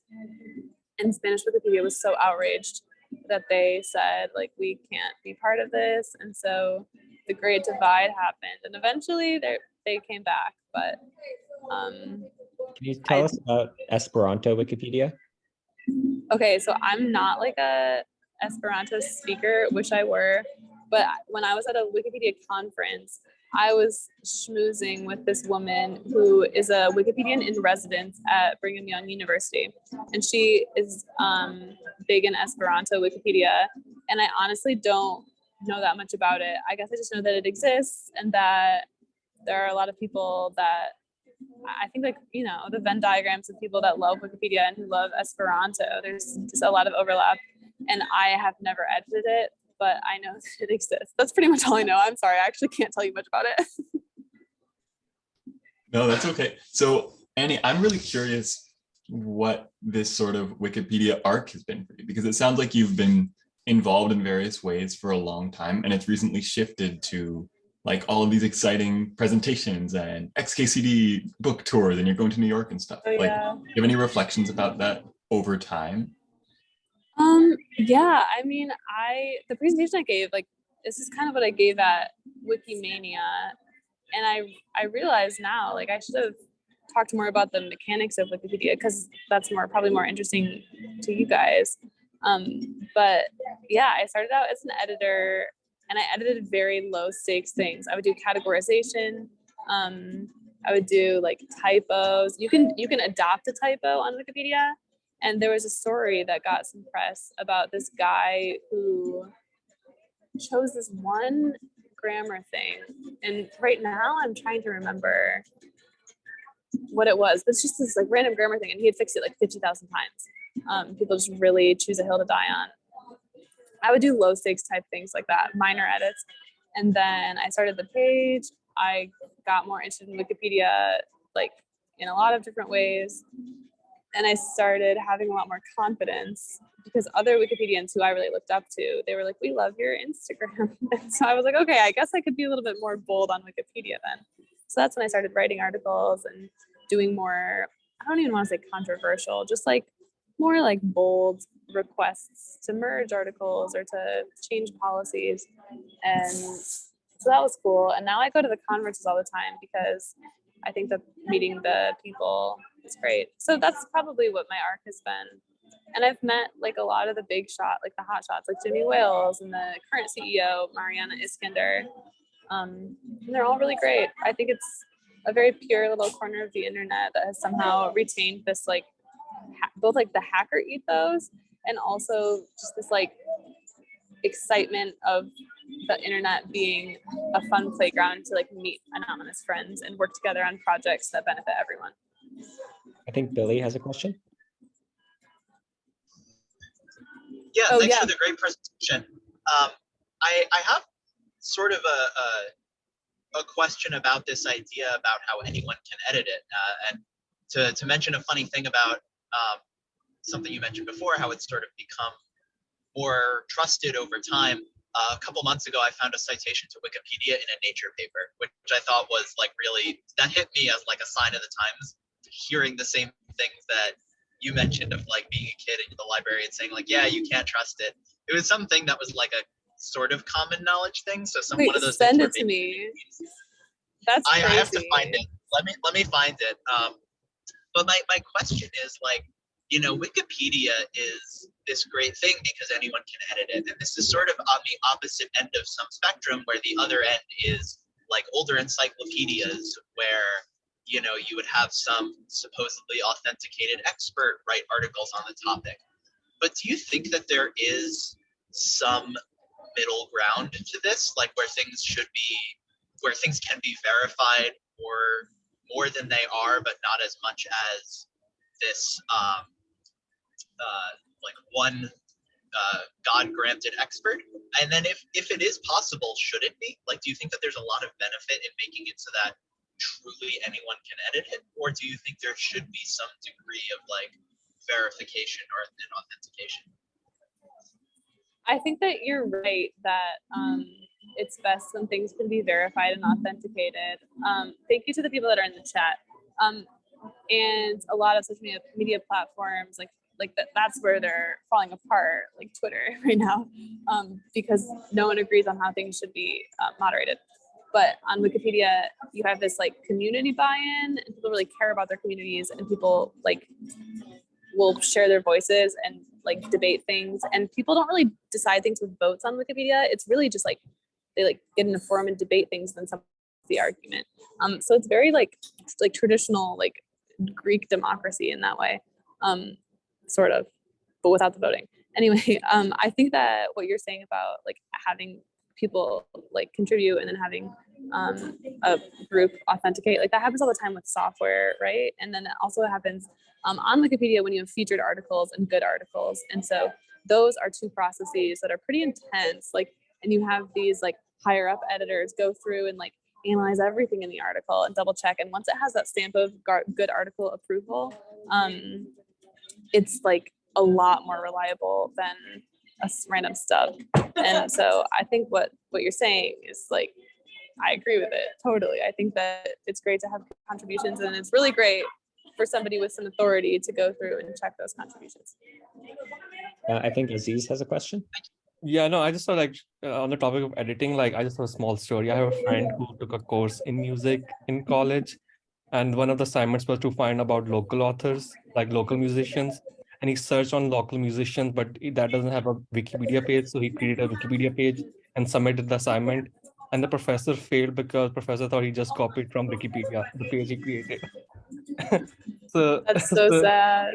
and Spanish Wikipedia was so outraged that they said, like, we can't be part of this. And so the Great Divide happened, and eventually they came back. But Can you tell us about Esperanto Wikipedia? okay, so I'm not like a Esperanto speaker, wish I were, but when I was at a Wikipedia conference, I was schmoozing with this woman who is a Wikipedian in residence at Brigham Young University, and she is big in Esperanto Wikipedia, and I honestly don't know that much about it. I guess I just know that it exists and that there are a lot of people that I think, like, you know, the Venn diagrams of people that love Wikipedia and who love Esperanto. There's just a lot of overlap, and I have never edited it, but I know that it exists. That's pretty much all I know. I'm sorry, I actually can't tell you much about it. No, that's okay. So Annie, I'm really curious what this sort of Wikipedia arc has been for you, because it sounds like you've been involved in various ways for a long time, and it's recently shifted to like all of these exciting presentations and XKCD book tours, and you're going to New York and stuff. Oh, Like, yeah. do you have any reflections about that over time? Yeah, I mean, the presentation I gave, like, this is kind of what I gave at Wikimania, and I realize now, like, I should have talked more about the mechanics of Wikipedia, because that's probably more interesting to you guys. But yeah, I started out as an editor, and I edited very low stakes things. I would do categorization. I would do like typos. You can adopt a typo on Wikipedia. And there was a story that got some press about this guy who chose this one grammar thing. And right now I'm trying to remember what it was. But it's just this like random grammar thing. And he had fixed it like 50,000 times. People just really choose a hill to die on. I would do low stakes type things like that, minor edits. And then I started the page. I got more interested in Wikipedia, like in a lot of different ways. And I started having a lot more confidence because other Wikipedians who I really looked up to, they were like, we love your Instagram. And so I was like, okay, I guess I could be a little bit more bold on Wikipedia then. So that's when I started writing articles and doing more, I don't even want to say controversial, just like more like bold requests to merge articles or to change policies. And so that was cool. And now I go to the conferences all the time because I think that meeting the people is great. So that's probably what my arc has been. And I've met like a lot of the big shot, like the hot shots, like Jimmy Wales and the current CEO, Mariana Iskander. And they're all really great. I think it's a very pure little corner of the internet that has somehow retained this like both like the hacker ethos and also just this like excitement of the internet being a fun playground to like meet anonymous friends and work together on projects that benefit everyone. I think Billy has a question. Yeah, Oh, thanks yeah. for the great presentation. I have sort of a question about this idea about how anyone can edit it. And to mention a funny thing about something you mentioned before, how it's sort of become more trusted over time. A couple months ago, I found a citation to Wikipedia in a Nature paper, which I thought was like really, that hit me as like a sign of the times, hearing the same things that you mentioned of like being a kid in the library and saying like, yeah, you can't trust it. It was something that was like a sort of common knowledge thing. So Wait, one of those send things it to me. That's I crazy. have to find it. Let me find it. But my question is like, you know, Wikipedia is this great thing because anyone can edit it. And this is sort of on the opposite end of some spectrum where the other end is like older encyclopedias where, you know, you would have some supposedly authenticated expert write articles on the topic. But do you think that there is some middle ground to this, like where things can be verified or more than they are, but not as much as this like one God-granted expert? And then if it is possible, should it be? Like, do you think that there's a lot of benefit in making it so that truly anyone can edit it? Or do you think there should be some degree of like verification or an authentication? I think that you're right that it's best when things can be verified and authenticated. Thank you to the people that are in the chat. And a lot of social media platforms, that's where they're falling apart, like Twitter right now, because no one agrees on how things should be moderated. But on Wikipedia, you have this like community buy-in, and people really care about their communities, and people like will share their voices and like debate things. And people don't really decide things with votes on Wikipedia. It's really just like they like get in a forum and debate things, and then some the argument. So it's very like traditional like Greek democracy in that way, sort of, but without the voting. Anyway, I think that what you're saying about like having people like contribute and then having a group authenticate, like that happens all the time with software, right? And then it also happens on Wikipedia when you have featured articles and good articles. And so those are two processes that are pretty intense. Like, and you have these like higher up editors go through and like analyze everything in the article and double check. And once it has that stamp of good article approval, it's like a lot more reliable than a random stub. And so I think what you're saying is like, I agree with it totally. I think that it's great to have contributions, and it's really great for somebody with some authority to go through and check those contributions. I think Aziz has a question. Yeah, no, I just saw like on the topic of editing, like I just have a small story. I have a friend who took a course in music in college, and one of the assignments was to find about local authors, like local musicians. And he searched on local musicians, but that doesn't have a Wikipedia page. So he created a Wikipedia page and submitted the assignment. And the professor failed because professor thought he just copied from Wikipedia, the page he created. So that's so sad.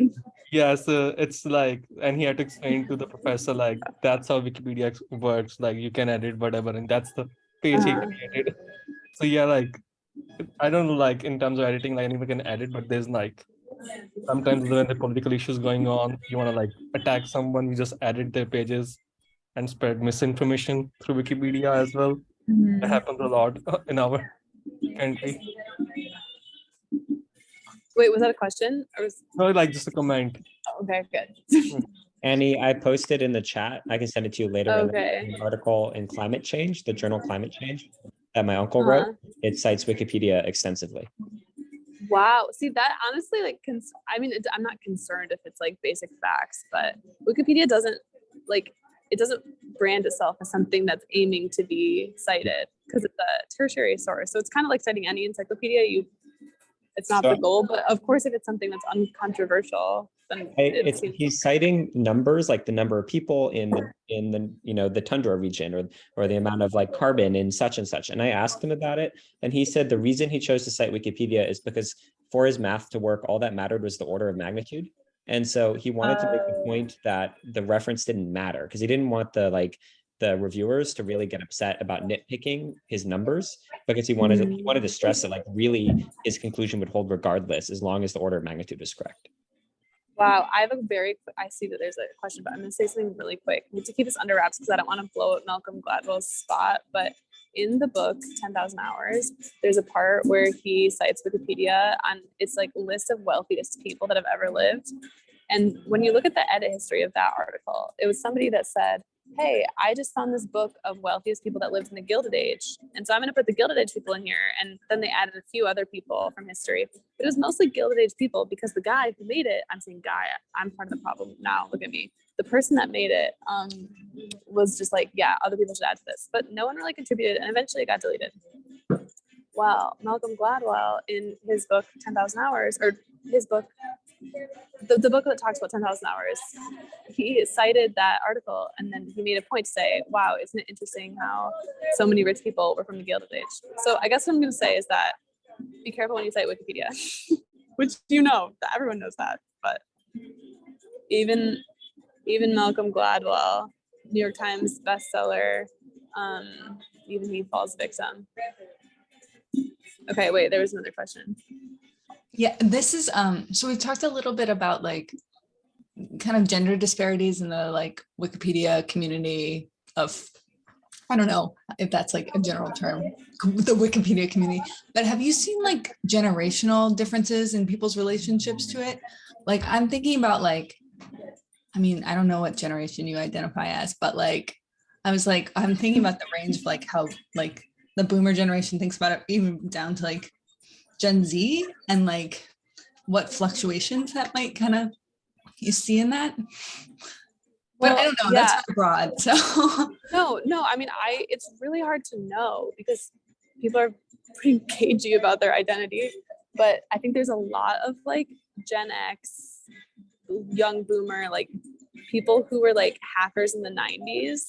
Yeah, so it's like, and he had to explain to the professor, like, that's how Wikipedia works. Like, you can edit whatever, and that's the page he created. So yeah, like, I don't know, like, in terms of editing, like, anyone can edit, but there's like, sometimes when the political issues going on, you want to like attack someone, you just edit their pages and spread misinformation through Wikipedia as well. That happens a lot in our country. Wait, was that a question? Or was... No, like just a comment. Oh, okay, good. Annie, I posted in the chat. I can send it to you later. Okay. An article in Climate Change, the journal Climate Change, that my uncle wrote. It cites Wikipedia extensively. Wow. See, that honestly, like, I mean, I'm not concerned if it's like basic facts, but Wikipedia doesn't like, it doesn't brand itself as something that's aiming to be cited because it's a tertiary source. So it's kind of like citing any encyclopedia. It's not the goal, but of course, if it's something that's uncontroversial, then he's citing numbers, like the number of people in the the tundra region, or the amount of like carbon in such and such. And I asked him about it, and he said the reason he chose to cite Wikipedia is because for his math to work, all that mattered was the order of magnitude. And so he wanted to make the point that the reference didn't matter because he didn't want the reviewers to really get upset about nitpicking his numbers, because he wanted to stress that like really his conclusion would hold regardless as long as the order of magnitude is correct. Wow, I see that there's a question, but I'm gonna say something really quick. I need to keep this under wraps because I don't want to blow up Malcolm Gladwell's spot, but in the book 10,000 Hours, there's a part where he cites Wikipedia on its like list of wealthiest people that have ever lived. And when you look at the edit history of that article, it was somebody that said, hey, I just found this book of wealthiest people that lived in the Gilded Age. And so I'm going to put the Gilded Age people in here. And then they added a few other people from history. But it was mostly Gilded Age people because the guy who made it, I'm saying guy, I'm part of the problem now, look at me. The person that made it was just like, yeah, other people should add to this. But no one really contributed, and eventually it got deleted. Well, Malcolm Gladwell in his book 10,000 Hours, or his book, the book that talks about 10,000 hours, he cited that article, and then he made a point to say, wow, isn't it interesting how so many rich people were from the Gilded Age? So I guess what I'm going to say is that be careful when you cite Wikipedia, which that everyone knows that, but even Malcolm Gladwell, New York Times bestseller, even he falls victim. Okay, wait, there was another question. Yeah, this is so we talked a little bit about like kind of gender disparities in the like Wikipedia community of, I don't know if that's like a general term, the Wikipedia community, but have you seen like generational differences in people's relationships to it? Like I'm thinking about like, I mean, I don't know what generation you identify as, but like, I'm thinking about the range of like how like the boomer generation thinks about it, even down to like Gen Z, and like what fluctuations that might kind of you see in that. But I don't know, that's very broad. So no, I mean, it's really hard to know because people are pretty cagey about their identity. But I think there's a lot of like Gen X, young boomer, like people who were like hackers in the 90s.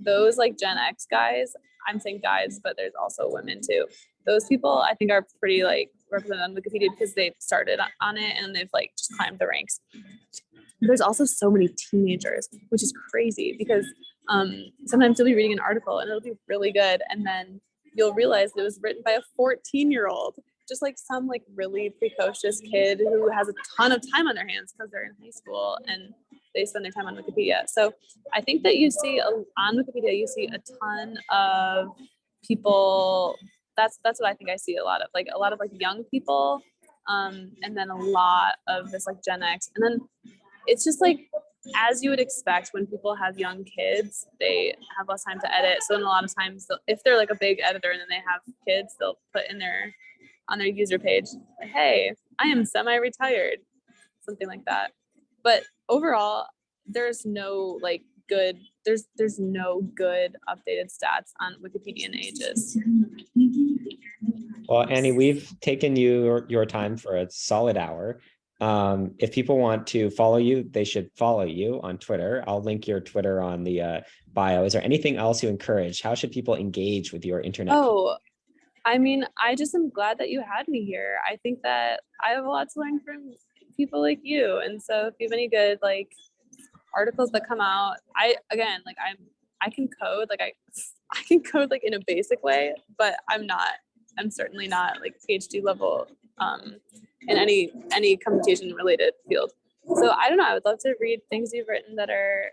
Those like Gen X guys, I'm saying guys, but there's also women too. Those people I think are pretty like represented on Wikipedia because they started on it and they've like just climbed the ranks. There's also so many teenagers, which is crazy because sometimes you'll be reading an article and it'll be really good, and then you'll realize it was written by a 14-year-old, just like some like really precocious kid who has a ton of time on their hands because they're in high school and they spend their time on Wikipedia. So I think that you see on Wikipedia, you see a ton of people. That's what I think I see a lot of like young people, and then a lot of this like Gen X, and then it's just like, as you would expect, when people have young kids, they have less time to edit. So in a lot of times, if they're like a big editor and then they have kids, they'll put on their user page, hey, I am semi-retired, something like that. But overall, there's no like good, there's no good updated stats on Wikipedian ages. Well, Annie, we've taken your time for a solid hour. If people want to follow you, they should follow you on Twitter. I'll link your Twitter on the bio. Is there anything else you encourage? How should people engage with your internet? Oh, I mean, I just am glad that you had me here. I think that I have a lot to learn from people like you. And so if you have any good like articles that come out, I can code, like I can code like in a basic way, but I'm certainly not like PhD level in any computation related field. So I don't know, I would love to read things you've written that are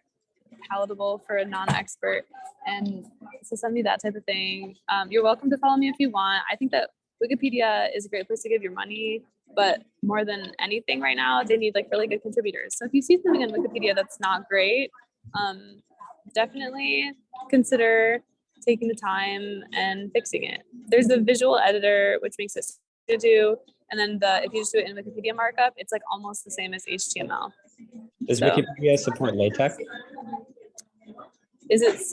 palatable for a non-expert, and so send me that type of thing. You're welcome to follow me if you want. I think that Wikipedia is a great place to give your money, but more than anything right now, they need like really good contributors. So if you see something on Wikipedia that's not great, definitely consider taking the time and fixing it. There's a visual editor, which makes it to do. And then if you just do it in Wikipedia markup, it's like almost the same as HTML. Does Wikipedia support LaTeX?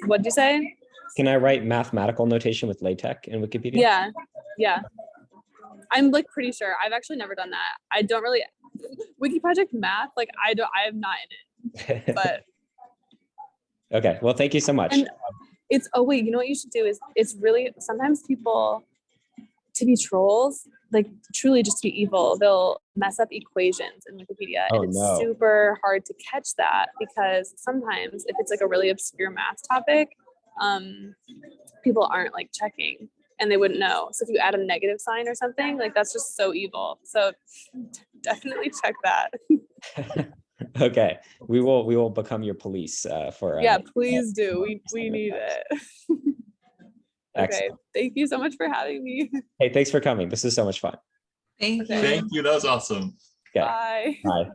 What'd you say? Can I write mathematical notation with LaTeX in Wikipedia? Yeah. I'm like pretty sure. I've actually never done that. I don't really Wiki Project Math, like I am not in it. But okay. Well, thank you so much. And wait, you know what you should do is it's really sometimes people, to be trolls, like truly just to be evil, they'll mess up equations in Wikipedia. And it's super hard to catch that because sometimes if it's like a really obscure math topic, people aren't like checking and they wouldn't know. So if you add a negative sign or something, like that's just so evil. So definitely check that. Okay, we will become your police for. Yeah, please do. We need it. Okay, thank you so much for having me. Hey, thanks for coming. This is so much fun. Thank you. Thank you. That was awesome. Okay. Bye. Bye.